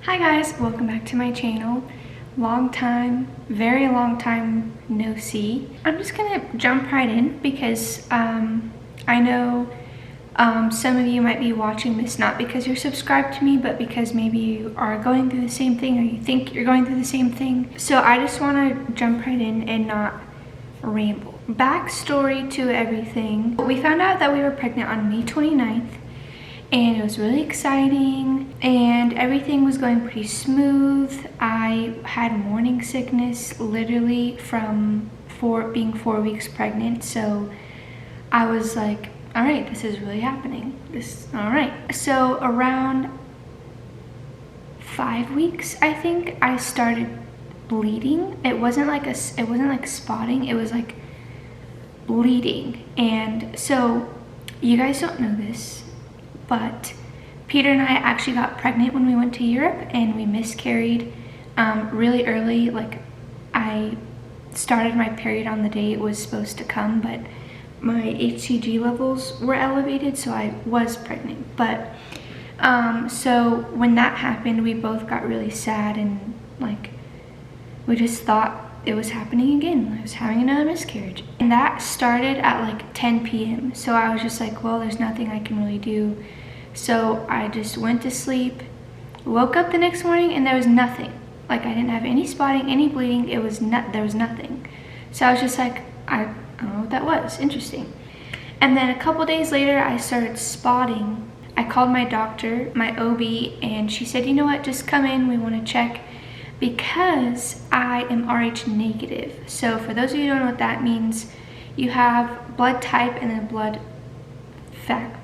Hi guys, welcome back to my channel. Long time, very long time no see. I'm just gonna jump right in because I know some of you might be watching this not because you're subscribed to me, but because maybe you are going through the same thing or you think you're going through the same thing. So I just want to jump right in and not ramble. Backstory to everything. We found out that we were pregnant on May 29th. And it was really exciting and everything was going pretty smooth. I had morning sickness literally from being 4 weeks pregnant. So I was like, all right, this is really happening. All right. So around 5 weeks, I think, I started bleeding. It wasn't like spotting, it was like bleeding. And so you guys don't know this, but Peter and I actually got pregnant when we went to Europe and we miscarried really early. Like, I started my period on the day it was supposed to come, but my HCG levels were elevated, so I was pregnant. But so when that happened, we both got really sad and like we just thought it was happening again. I was having another miscarriage. And that started at like 10 p.m. So I was just like, well, there's nothing I can really do. So I just went to sleep, woke up the next morning, and there was nothing. Like, I didn't have any spotting, any bleeding. There was nothing. So I was just like, I don't know what that was. Interesting. And then a couple days later, I started spotting. I called my doctor, my OB, and she said, you know what, just come in. We want to check. Because I am Rh negative. So for those of you who don't know what that means, you have blood type and a blood factor.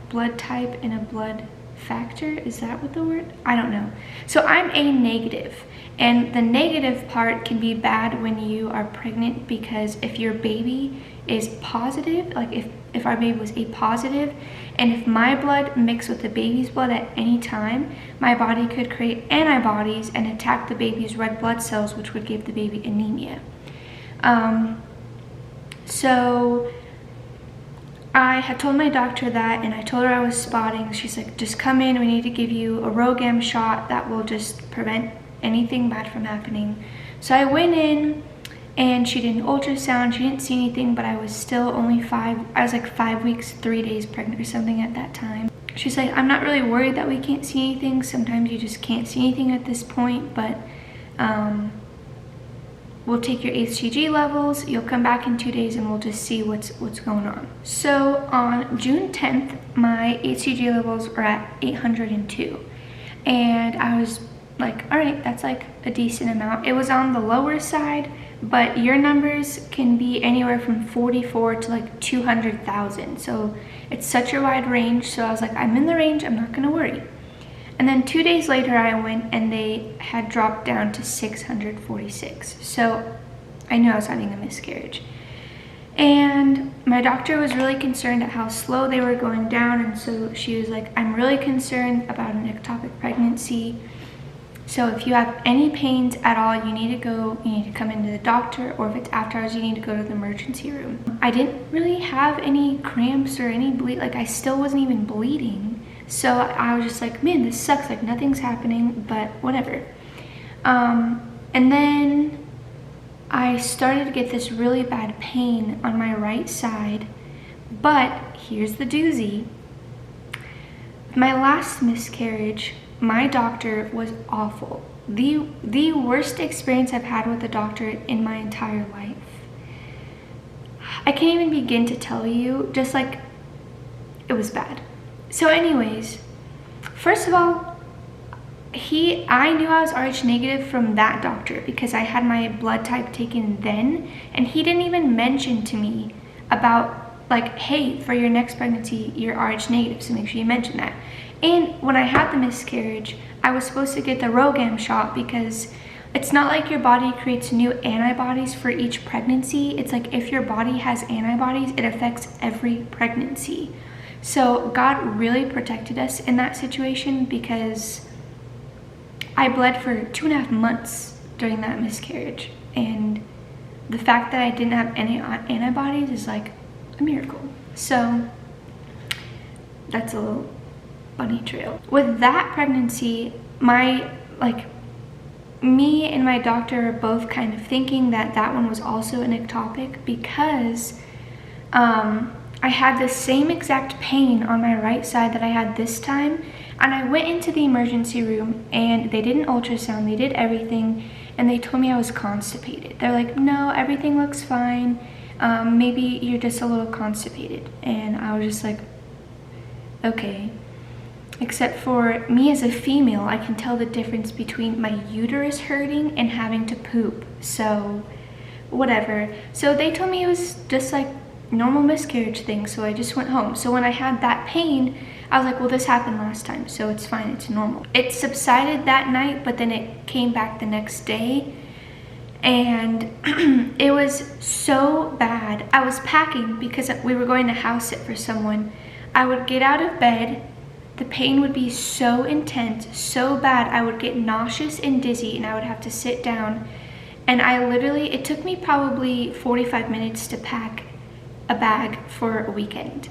Is that what the word? I don't know. So I'm A negative, and the negative part can be bad when you are pregnant, because if your baby is positive, like if our baby was A positive, and if my blood mixed with the baby's blood at any time, my body could create antibodies and attack the baby's red blood cells, which would give the baby anemia. So I had told my doctor that, and I told her I was spotting. She's like, just come in, we need to give you a RhoGAM shot that will just prevent anything bad from happening. So I went in and she did an ultrasound. She didn't see anything, but I was still only I was like 5 weeks, 3 days pregnant or something at that time. She's like, I'm not really worried that we can't see anything. Sometimes you just can't see anything at this point, but we'll take your HCG levels. You'll come back in 2 days and we'll just see what's going on. So on June 10th, my HCG levels were at 802. And I was like, all right, that's like a decent amount. It was on the lower side, but your numbers can be anywhere from 44 to like 200,000. So it's such a wide range. So I was like, I'm in the range, I'm not gonna worry. And then 2 days later I went and they had dropped down to 646. So I knew I was having a miscarriage. And my doctor was really concerned at how slow they were going down. And so she was like, I'm really concerned about an ectopic pregnancy. So if you have any pains at all, you need to come into the doctor, or if it's after hours, you need to go to the emergency room. I didn't really have any cramps or any bleed, like I still wasn't even bleeding. So I was just like, man, this sucks, like nothing's happening, but whatever. And then I started to get this really bad pain on my right side, but here's the doozy. My last miscarriage, my doctor was awful. The worst experience I've had with a doctor in my entire life. I can't even begin to tell you, just like, it was bad. So anyways, first of all, I knew I was Rh negative from that doctor because I had my blood type taken then, and he didn't even mention to me about like, hey, for your next pregnancy, you're Rh negative, so make sure you mention that. And when I had the miscarriage, I was supposed to get the RhoGAM shot because it's not like your body creates new antibodies for each pregnancy. It's like if your body has antibodies, it affects every pregnancy. So God really protected us in that situation because I bled for 2.5 months during that miscarriage. And the fact that I didn't have any antibodies is like a miracle. So that's a little bunny trail. With that pregnancy, my like, me and my doctor are both kind of thinking that that one was also an ectopic because I had the same exact pain on my right side that I had this time. And I went into the emergency room and they did an ultrasound, they did everything, and they told me I was constipated. They're like, no, everything looks fine. Maybe you're just a little constipated. And I was just like, okay. Except for me as a female, I can tell the difference between my uterus hurting and having to poop. So, whatever. So they told me it was just like normal miscarriage thing, so I just went home. So when I had that pain, I was like, well, this happened last time, so it's fine, it's normal. It subsided that night, but then it came back the next day, and it was so bad. I was packing because we were going to house sit for someone. I would get out of bed, the pain would be so intense, so bad, I would get nauseous and dizzy, and I would have to sit down. And I literally, it took me probably 45 minutes to pack a bag for a weekend.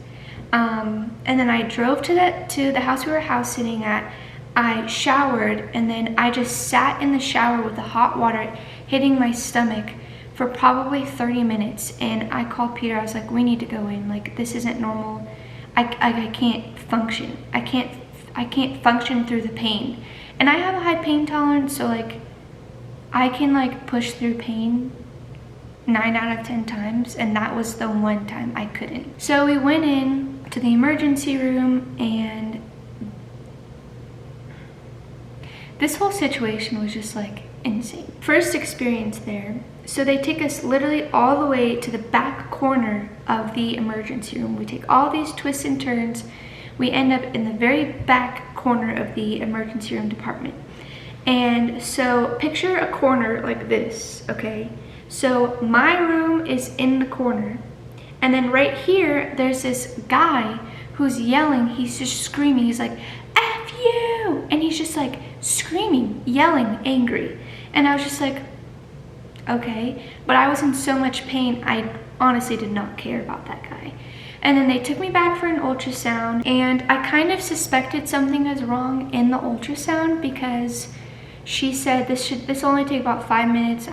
And then I drove to the house we were house sitting at. I showered, and then I just sat in the shower with the hot water hitting my stomach for probably 30 minutes. And I called Peter, I was like, we need to go in, like, this isn't normal. I can't function. I can't function through the pain. And I have a high pain tolerance, so like I can like push through pain 9 out of 10 times, and that was the one time I couldn't. So we went in to the emergency room, and this whole situation was just like insane. First experience there. So they take us literally all the way to the back corner of the emergency room. We take all these twists and turns. We end up in the very back corner of the emergency room department. And so picture a corner like this, okay? So my room is in the corner, and then right here, there's this guy who's yelling, he's just screaming, he's like, F you! And he's just like screaming, yelling, angry. And I was just like, okay. But I was in so much pain, I honestly did not care about that guy. And then they took me back for an ultrasound, and I kind of suspected something was wrong in the ultrasound because she said this only take about 5 minutes.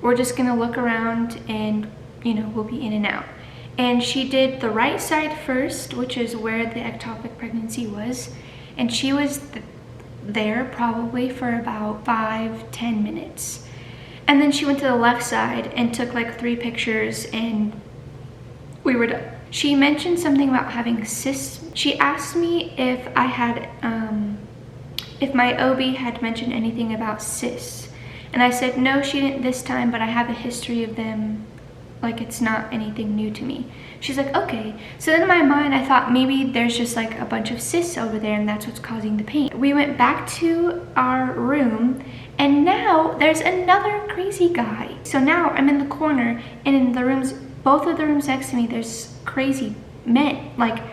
We're just gonna look around, and you know, we'll be in and out. And she did the right side first, which is where the ectopic pregnancy was, and she was there probably for about 5-10 minutes. And then she went to the left side and took like 3 pictures, and we were done. She mentioned something about having cysts. She asked me if I had, if my OB had mentioned anything about cysts. And I said, no, she didn't this time, but I have a history of them. Like, it's not anything new to me. She's like, okay. So then in my mind, I thought maybe there's just like a bunch of cysts over there, and that's what's causing the pain. We went back to our room, and now there's another crazy guy. So now I'm in the corner, and in the rooms, both of the rooms next to me, there's crazy men. Like,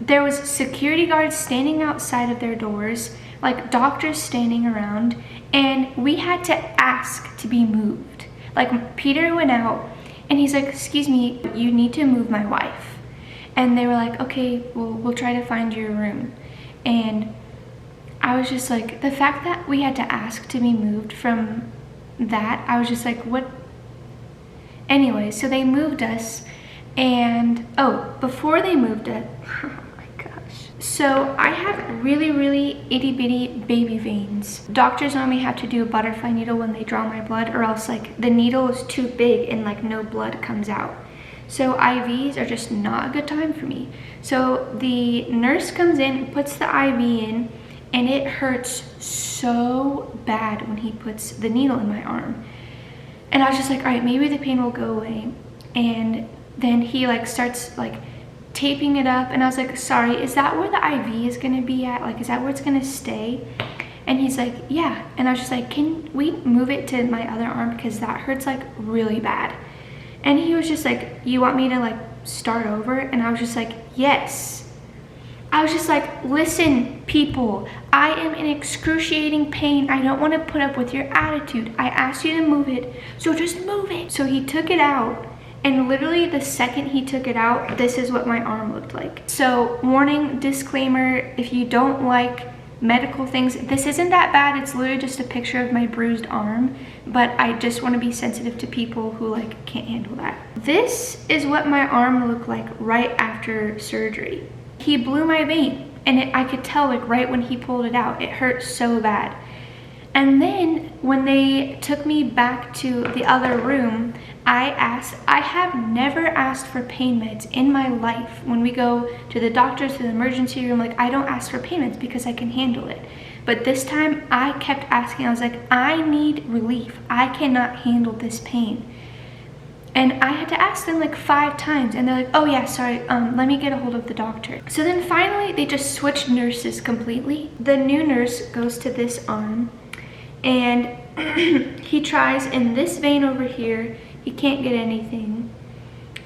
there was security guards standing outside of their doors, like doctors standing around, and we had to ask to be moved. Like, Peter went out, and he's like, excuse me, you need to move my wife. And they were like, okay, well, we'll try to find your room. And I was just like, the fact that we had to ask to be moved from that, I was just like, what? Anyway, so they moved us, and oh, before they moved us, oh my gosh. So I have really, really itty bitty baby veins. Doctors normally have to do a butterfly needle when they draw my blood, or else like the needle is too big and like no blood comes out. So IVs are just not a good time for me. So the nurse comes in, puts the IV in, and it hurts so bad when he puts the needle in my arm. And I was just like, all right, maybe the pain will go away. And then he like starts like taping it up, and I was like, sorry, is that where the IV is gonna be at? Like, is that where it's gonna stay? And he's like, yeah. And I was just like, can we move it to my other arm, because that hurts like really bad. And he was just like, you want me to like start over? And I was just like, yes. I was just like, listen, people, I am in excruciating pain. I don't want to put up with your attitude. I asked you to move it, so just move it. So he took it out, And literally the second he took it out, this is what my arm looked like. So warning, disclaimer, if you don't like medical things, this isn't that bad. It's literally just a picture of my bruised arm, but I just want to be sensitive to people who like can't handle that. This is what my arm looked like right after surgery. He blew my vein, and I could tell like right when he pulled it out, it hurt so bad. And then when they took me back to the other room, I have never asked for pain meds in my life. When we go to the doctors, to the emergency room, like I don't ask for pain meds because I can handle it. But this time I kept asking. I was like, I need relief. I cannot handle this pain. And I had to ask them like 5 times, and they're like, oh yeah, sorry, let me get a hold of the doctor. So then finally they just switched nurses completely. The new nurse goes to this arm, and he tries in this vein over here, he can't get anything.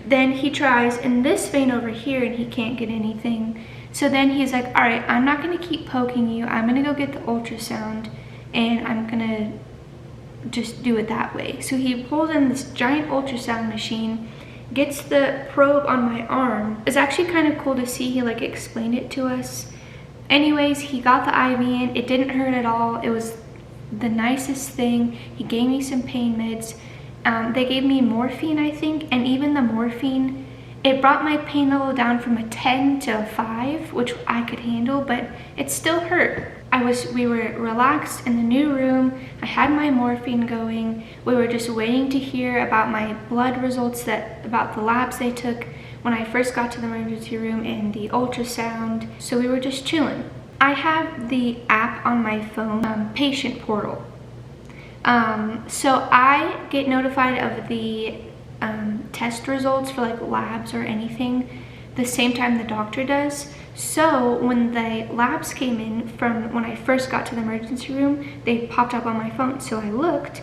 Then he tries in this vein over here and he can't get anything. So then he's like, all right, I'm not gonna keep poking you. I'm gonna go get the ultrasound and I'm gonna just do it that way. So he pulls in this giant ultrasound machine, gets the probe on my arm. It's actually kind of cool to see. He like explained it to us. Anyways, he got the IV in. It didn't hurt at all. It was the nicest thing. He gave me some pain meds. They gave me morphine, I think, and even the morphine, it brought my pain level down from a 10 to a 5, which I could handle, but it still hurt. We were relaxed in the new room. I had my morphine going. We were just waiting to hear about my blood results, about the labs they took when I first got to the emergency room and the ultrasound. So we were just chilling. I have the app on my phone, Patient Portal. So I get notified of the test results for like labs or anything the same time the doctor does. So when the labs came in from when I first got to the emergency room, they popped up on my phone. So I looked,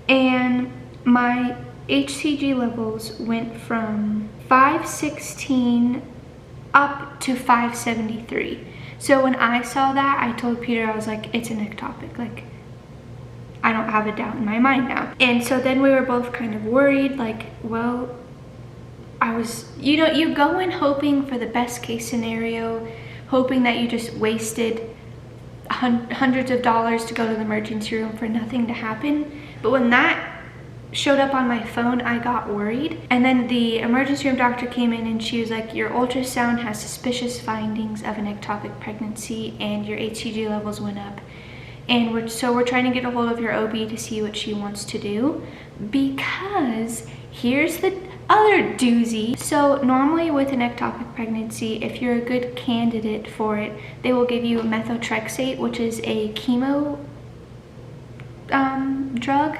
and my HCG levels went from 516 up to 573. So when I saw that, I told Peter, I was like, it's an ectopic. Like, I don't have a doubt in my mind now. And so then we were both kind of worried, like, well, I was, you go in hoping for the best case scenario, hoping that you just wasted hundreds of dollars to go to the emergency room for nothing to happen. But when that showed up on my phone, I got worried. And then the emergency room doctor came in and she was like, your ultrasound has suspicious findings of an ectopic pregnancy and your HCG levels went up. And we're trying to get a hold of your OB to see what she wants to do, because here's the other doozy. So normally with an ectopic pregnancy, if you're a good candidate for it, they will give you Methotrexate, which is a chemo drug,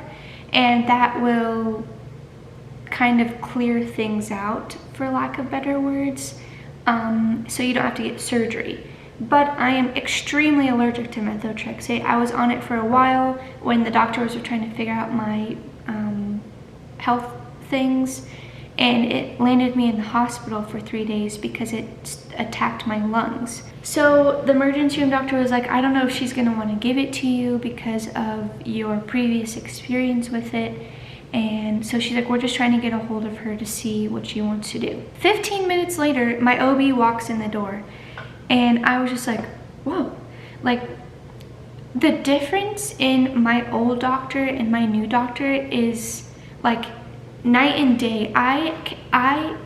and that will kind of clear things out, for lack of better words, so you don't have to get surgery. But I am extremely allergic to Methotrexate. I was on it for a while when the doctors were trying to figure out my health things, and it landed me in the hospital for 3 days because it attacked my lungs. So the emergency room doctor was like, I don't know if she's gonna wanna give it to you because of your previous experience with it. And so she's like, we're just trying to get a hold of her to see what she wants to do. 15 minutes later, my OB walks in the door. And I was just like, whoa, like the difference in my old doctor and my new doctor is like night and day. I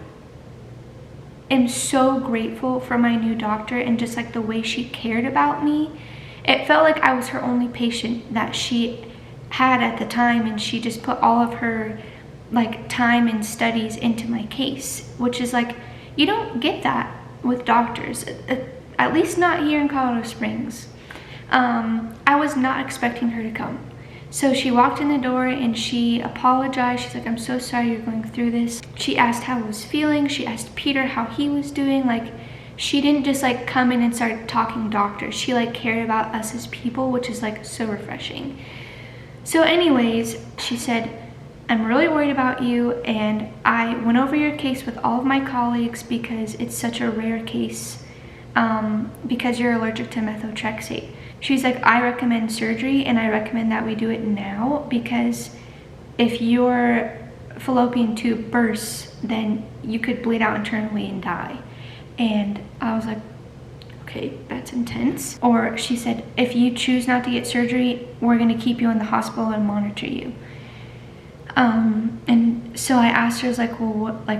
am so grateful for my new doctor and just like the way she cared about me. It felt like I was her only patient that she had at the time, and she just put all of her like time and studies into my case, which is like, you don't get that with doctors, at least not here in Colorado Springs. I was not expecting her to come. So she walked in the door and she apologized. She's like, I'm so sorry you're going through this. She asked how I was feeling. She asked Peter how he was doing. Like, she didn't just like come in and start talking doctor. She like cared about us as people, which is like so refreshing. So anyways, she said, I'm really worried about you, and I went over your case with all of my colleagues because it's such a rare case, because you're allergic to Methotrexate. She's like, I recommend surgery, and I recommend that we do it now, because if you're fallopian tube bursts, then you could bleed out internally and die. And I was like, okay, that's intense. Or she said, if you choose not to get surgery, we're gonna keep you in the hospital and monitor you. And so I asked her, I was like, well,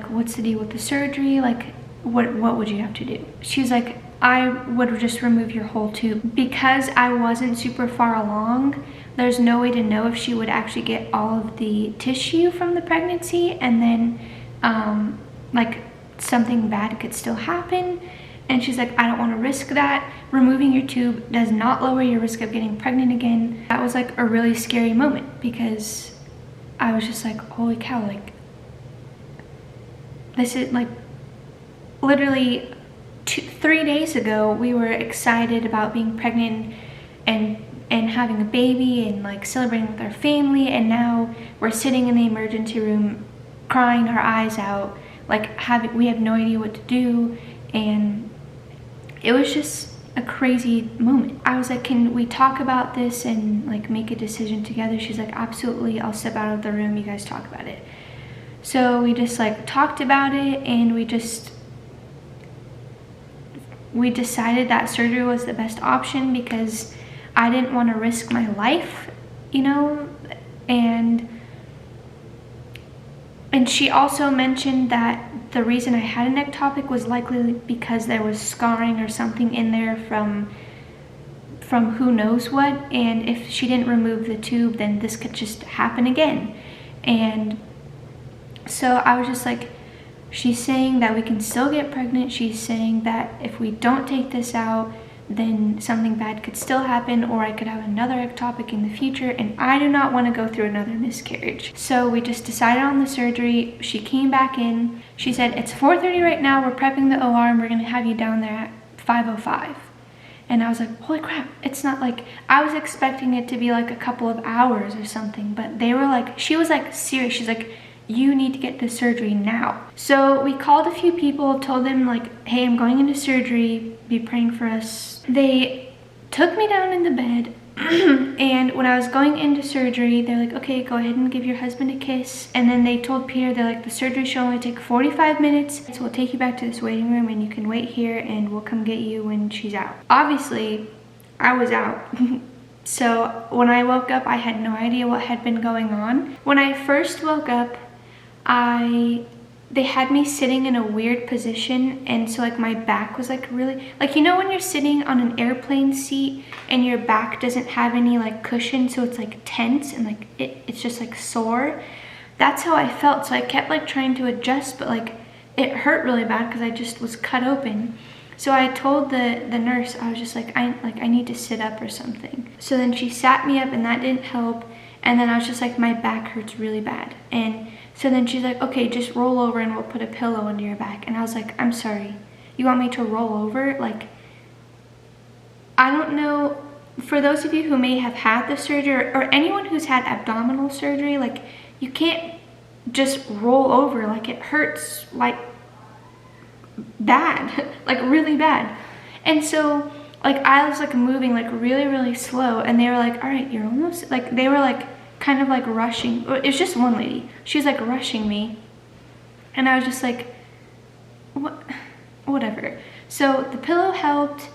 what's the deal with the surgery? Like, what would you have to do? She was like, I would just remove your whole tube. Because I wasn't super far along, there's no way to know if she would actually get all of the tissue from the pregnancy, and then like something bad could still happen. And she's like, I don't want to risk that. Removing your tube does not lower your risk of getting pregnant again. That was like a really scary moment, because I was just like, holy cow, like this is like literally 3 days ago we were excited about being pregnant and having a baby and like celebrating with our family, and now we're sitting in the emergency room crying our eyes out, like we have no idea what to do. And it was just a crazy moment. I was like, can we talk about this and like make a decision together? She's like, absolutely, I'll step out of the room, you guys talk about it. So we just like talked about it, and we decided that surgery was the best option, because I didn't want to risk my life, you know. And she also mentioned that the reason I had an ectopic was likely because there was scarring or something in there from who knows what, and if she didn't remove the tube, then this could just happen again. And so I was just like, she's saying that we can still get pregnant. She's saying that if we don't take this out, then something bad could still happen, or I could have another ectopic in the future, and I do not want to go through another miscarriage. So we just decided on the surgery. She came back in. She said, it's 4:30 right now. We're prepping the OR, and we're going to have you down there at 5:05. And I was like, holy crap. It's not like, I was expecting it to be like a couple of hours or something, but they were like, she was like serious. She's like, you need to get this surgery now. So we called a few people, told them like, hey, I'm going into surgery, be praying for us. They took me down in the bed and when I was going into surgery, they're like, okay, go ahead and give your husband a kiss. And then they told Peter, they're like, the surgery should only take 45 minutes. So we'll take you back to this waiting room and you can wait here and we'll come get you when she's out. Obviously, I was out. So when I woke up, I had no idea what had been going on. When I first woke up, they had me sitting in a weird position, and so like my back was like really, like, you know when you're sitting on an airplane seat and your back doesn't have any like cushion, so it's like tense and like it's just like sore? That's how I felt. So I kept like trying to adjust, but like it hurt really bad because I just was cut open. So I told the nurse, I was just like, I need to sit up or something. So then she sat me up and that didn't help. And then I was just like, my back hurts really bad. And so then she's like, okay, just roll over and we'll put a pillow under your back. And I was like, I'm sorry, you want me to roll over? Like, I don't know, for those of you who may have had the surgery or anyone who's had abdominal surgery, like you can't just roll over. Like it hurts like bad, like really bad. And so like I was like moving like really, really slow, and they were like, all right, you're almost, like they were like kind of like rushing. It was just one lady. She was like rushing me. And I was just like, what? Whatever. So the pillow helped,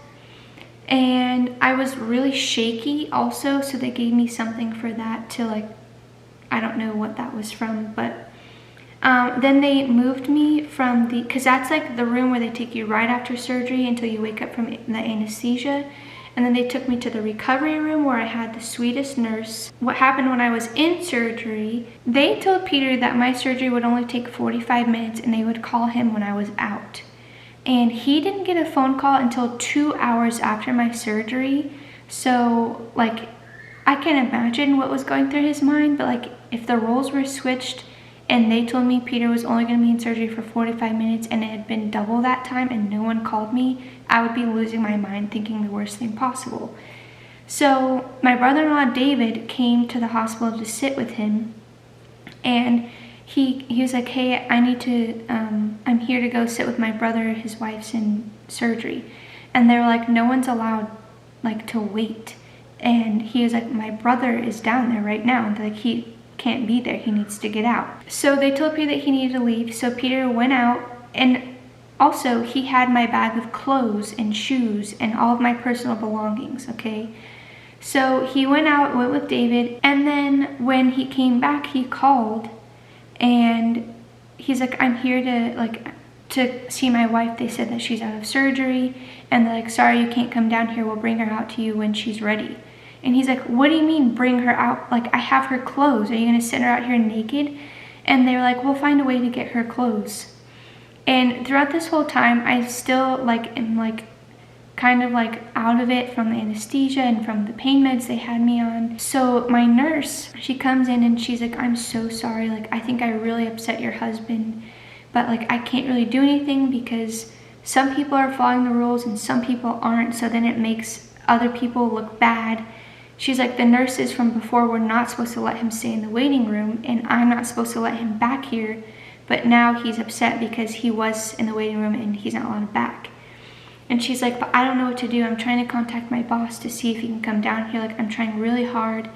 and I was really shaky also. So they gave me something for that to like, I don't know what that was from, but then they moved me from the, cause that's like the room where they take you right after surgery until you wake up from the anesthesia. And then they took me to the recovery room where I had the sweetest nurse. What happened when I was in surgery, they told Peter that my surgery would only take 45 minutes and they would call him when I was out. And he didn't get a phone call until 2 hours after my surgery. So like, I can't imagine what was going through his mind, but like if the roles were switched and they told me Peter was only gonna be in surgery for 45 minutes and it had been double that time and no one called me, I would be losing my mind thinking the worst thing possible. So my brother-in-law David came to the hospital to sit with him, and he was like, hey, I need to, I'm here to go sit with my brother, his wife's in surgery. And they were like, no one's allowed like to wait. And he was like, my brother is down there right now. And like, he can't be there. He needs to get out. So they told Peter that he needed to leave. So Peter went out, and also he had my bag of clothes and shoes and all of my personal belongings, okay? So he went out, went with David, and then when he came back, he called, and he's like, I'm here to see my wife. They said that she's out of surgery, and they're like, sorry, you can't come down here. We'll bring her out to you when she's ready. And he's like, what do you mean bring her out? Like, I have her clothes. Are you gonna send her out here naked? And they were like, we'll find a way to get her clothes. And throughout this whole time, I still am kind of out of it from the anesthesia and from the pain meds they had me on. So my nurse, she comes in and she's like, I'm so sorry. Like, I think I really upset your husband, but like, I can't really do anything because some people are following the rules and some people aren't. So then it makes other people look bad. She's like, the nurses from before were not supposed to let him stay in the waiting room, and I'm not supposed to let him back here. But now he's upset because he was in the waiting room and he's not allowed back. And she's like, but I don't know what to do. I'm trying to contact my boss to see if he can come down here. Like, I'm trying really hard.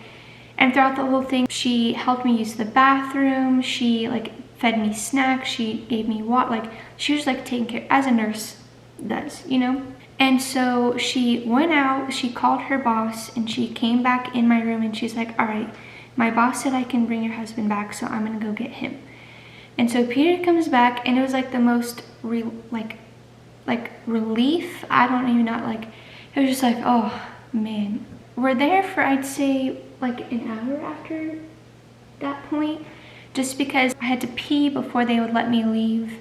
And throughout the whole thing, she helped me use the bathroom. She fed me snacks. She gave me water. Like, she was taking care, as a nurse does, you know? And so she went out, she called her boss, and she came back in my room, and she's like, all right, my boss said I can bring your husband back, so I'm gonna go get him. And so Peter comes back, and it was the most relief. I don't even know, it was just oh man. We're there for, I'd say, an hour after that point, just because I had to pee before they would let me leave,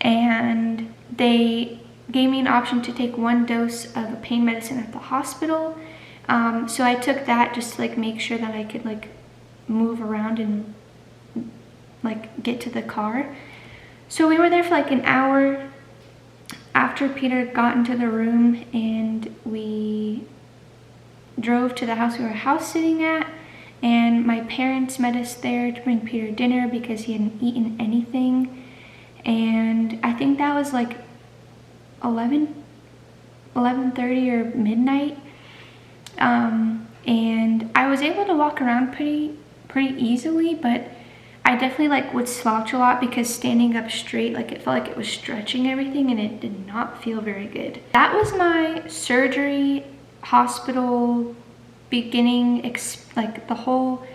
and they gave me an option to take 1 dose of pain medicine at the hospital. So I took that just to make sure that I could move around and get to the car. So we were there for an hour after Peter got into the room, and we drove to the house we were house sitting at, and my parents met us there to bring Peter dinner because he hadn't eaten anything. And I think that was 11:30 or midnight, and I was able to walk around pretty easily, but I definitely would slouch a lot because standing up straight, it felt like it was stretching everything, and it did not feel very good. That was my surgery, hospital, beginning, the whole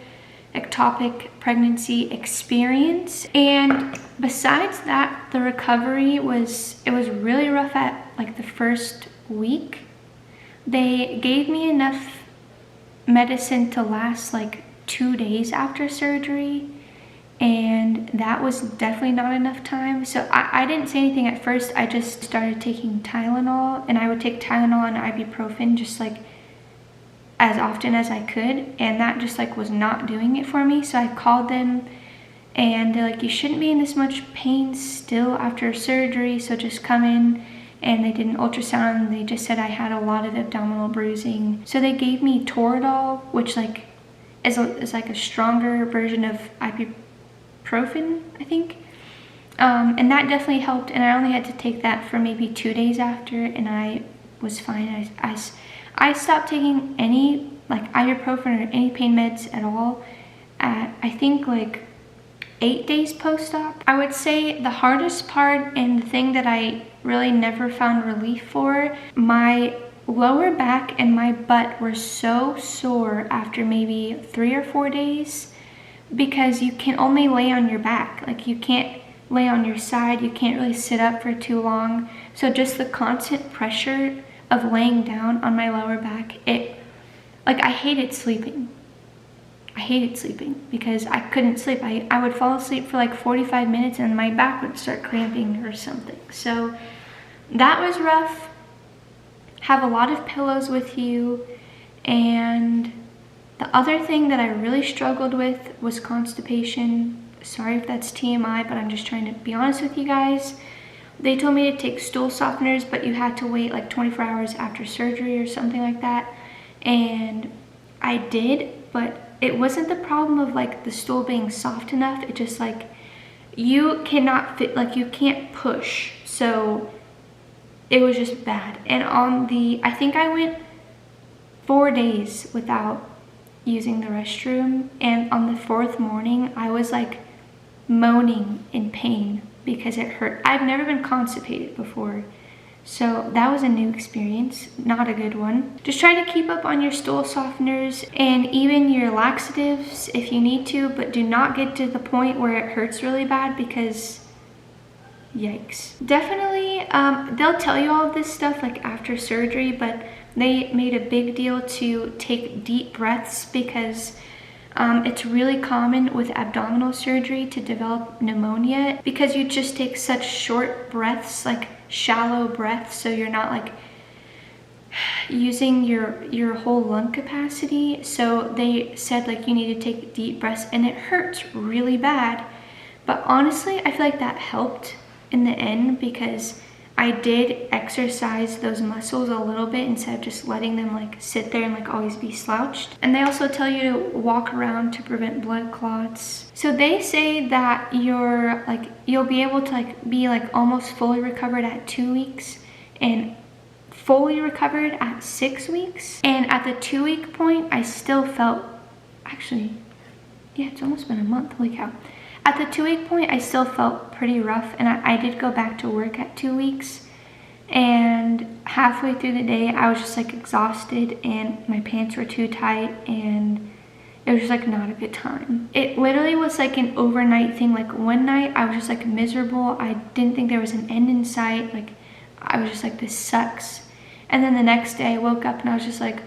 ectopic pregnancy experience. And besides that, the recovery was really rough at the first week. They gave me enough medicine to last 2 days after surgery, and that was definitely not enough time. So I didn't say anything at first. I just started taking Tylenol, and I would take Tylenol and ibuprofen just as often as I could, and that just was not doing it for me. So I called them, and they're like, you shouldn't be in this much pain still after surgery, so just come in. And they did an ultrasound, and they just said I had a lot of abdominal bruising. So they gave me Toradol, which is a stronger version of ibuprofen, I think. And that definitely helped, and I only had to take that for maybe 2 days after, and I was fine. I stopped taking any ibuprofen or any pain meds at all at, I think, 8 days post-op. I would say the hardest part, and the thing that I really never found relief for, my lower back and my butt were so sore after maybe 3 or 4 days, because you can only lay on your back. You can't lay on your side, you can't really sit up for too long. So just the constant pressure of laying down on my lower back, I hated sleeping. I hated sleeping because I couldn't sleep. I would fall asleep for 45 minutes and my back would start cramping or something. So that was rough. Have a lot of pillows with you. And the other thing that I really struggled with was constipation. Sorry if that's TMI, but I'm just trying to be honest with you guys. They told me to take stool softeners, but you had to wait 24 hours after surgery or something like that. And I did, but it wasn't the problem of the stool being soft enough. It just you cannot fit, you can't push. So it was just bad. And I think I went 4 days without using the restroom, and on the 4th morning, I was like moaning in pain because it hurt. I've never been constipated before, so that was a new experience, not a good one. Just try to keep up on your stool softeners and even your laxatives if you need to, but do not get to the point where it hurts really bad, because yikes. Definitely, they'll tell you all of this stuff like after surgery, but they made a big deal to take deep breaths because it's really common with abdominal surgery to develop pneumonia because you just take such short breaths, like shallow breaths, so you're not like using your whole lung capacity. So they said like you need to take deep breaths, and it hurts really bad. But honestly, I feel like that helped in the end because I did exercise those muscles a little bit instead of just letting them like sit there and like always be slouched. And they also tell you to walk around to prevent blood clots. So they say that you'll be able to like be like almost fully recovered at 2 weeks and fully recovered at 6 weeks. And at the 2-week point, I still felt, actually, yeah, it's almost been a month, holy cow. At the 2-week point, I still felt pretty rough, and I did go back to work at 2 weeks, and halfway through the day, I was just like exhausted, and my pants were too tight, and it was just like not a good time. It literally was like an overnight thing. Like one night, I was just like miserable. I didn't think there was an end in sight. Like I was just like, this sucks. And then the next day, I woke up and I was just like,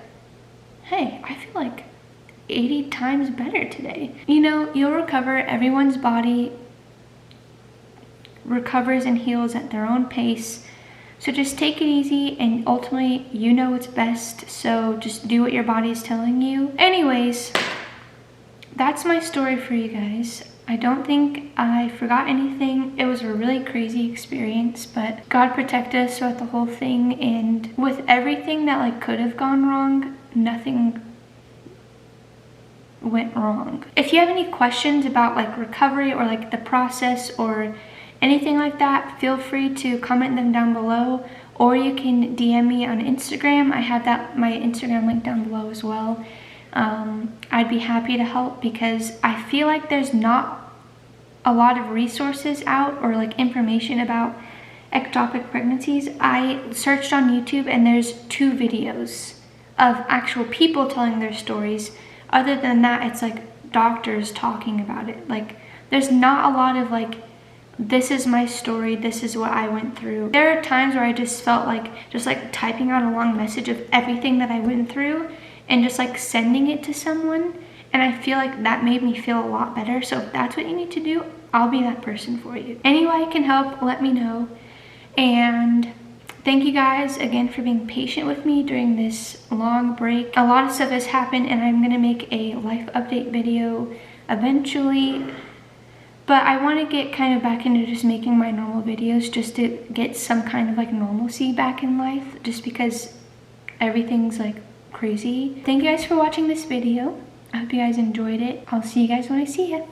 hey, I feel like 80 times better today. You know, you'll recover. Everyone's body recovers and heals at their own pace. So just take it easy, and ultimately you know what's best. So just do what your body is telling you. Anyways, that's my story for you guys. I don't think I forgot anything. It was a really crazy experience, but God protected us throughout the whole thing. And with everything that like could have gone wrong, nothing went wrong. If you have any questions about like recovery or like the process or anything like that, feel free to comment them down below, or you can DM me on Instagram. I have my Instagram link down below as well. I'd be happy to help because I feel like there's not a lot of resources out or like information about ectopic pregnancies. I searched on YouTube and there's 2 videos of actual people telling their stories. Other than that, it's like doctors talking about it. Like there's not a lot of like, this is my story, this is what I went through. There are times where I just felt like just like typing out a long message of everything that I went through and just like sending it to someone, and I feel like that made me feel a lot better. So if that's what you need to do, I'll be that person for you. Any way I can help, let me know. And thank you guys again for being patient with me during this long break. A lot of stuff has happened, and I'm gonna make a life update video eventually. But I want to get kind of back into just making my normal videos just to get some kind of like normalcy back in life, just because everything's like crazy. Thank you guys for watching this video. I hope you guys enjoyed it. I'll see you guys when I see you.